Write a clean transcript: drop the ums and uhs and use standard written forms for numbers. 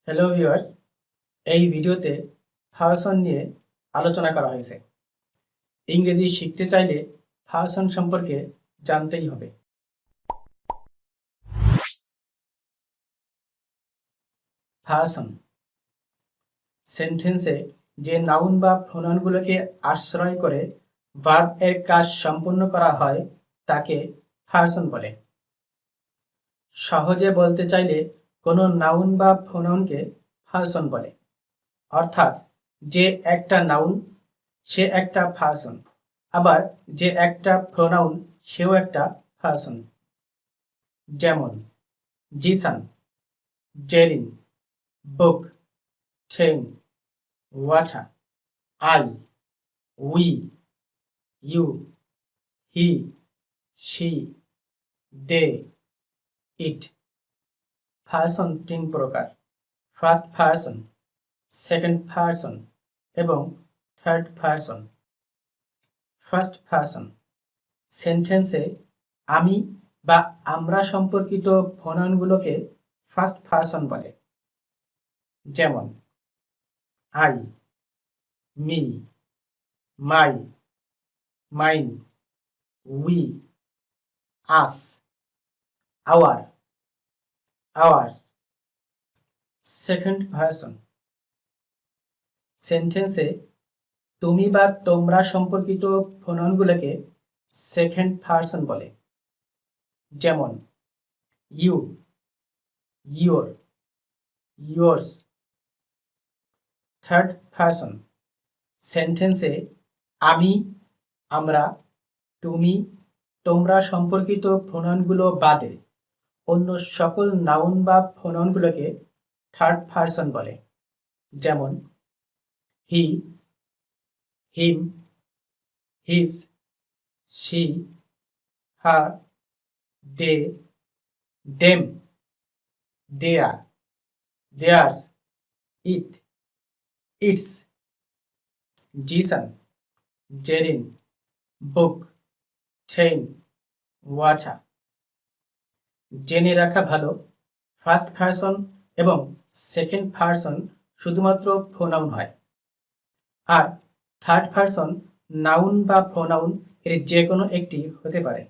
Hello viewers, এই ভিডিওতে version নিয়ে আলোচনা করা হয়েছে। ইংরেজি শিখতে চাইলে ভার্সন সম্পর্কে জানতেই হবে। ভার্সন সেন্টেন্সে যে নাউন বা প্রোনাউনগুলোকে আশ্রয় করে ভার্ব এর কাজ সম্পূর্ণ করা হয় তাকে ভার্সন বলে। সহজে বলতে চাইলে কোনো নাউন বা প্রোনাউনকে ভার্সন বলে, অর্থাৎ যে একটা নাউন সে একটা ভার্সন, আবার যে একটা প্রোনাউন সেও একটা ভার্সন। যেমন Zisan, Zerin, book, train, water, I, we, you, he, she, they, it. Person তিন প্রকার: ফার্স্ট ভার্সন, সেকেন্ড ভার্সন এবং থার্ড ভার্সন। ফার্স্ট ভার্সন সেন্টেন্সে আমি বা আমরা সম্পর্কিত প্রোনাউনগুলোকে ফার্স্ট পারসন বলে। যেমন I, me, my, mine, we, us, our, ours. Second person সেন্টেন্সে তুমি বা তোমরা সম্পর্কিত প্রোনাউনগুলোকে সেকেন্ড পারসন বলে। যেমন you, your, yours. Third person সেন্টেন্সে আমি, আমরা, তুমি, তোমরা সম্পর্কিত প্রোনাউনগুলো বাদে অন্য সকল নাউন বা প্রোনাউনগুলোকে থার্ড পারসন বলে। যেমন he, him, his, she, her, they, them, their, theirs, it, its. Zisan, Zerin, book, train, water. জেনে রাখা ভালো, ফার্স্ট পারসন এবং সেকেন্ড পারসন শুধুমাত্র প্রোনাউন হয়, আর থার্ড পারসন নাউন বা প্রোনাউন এর যে কোনো একটি হতে পারে।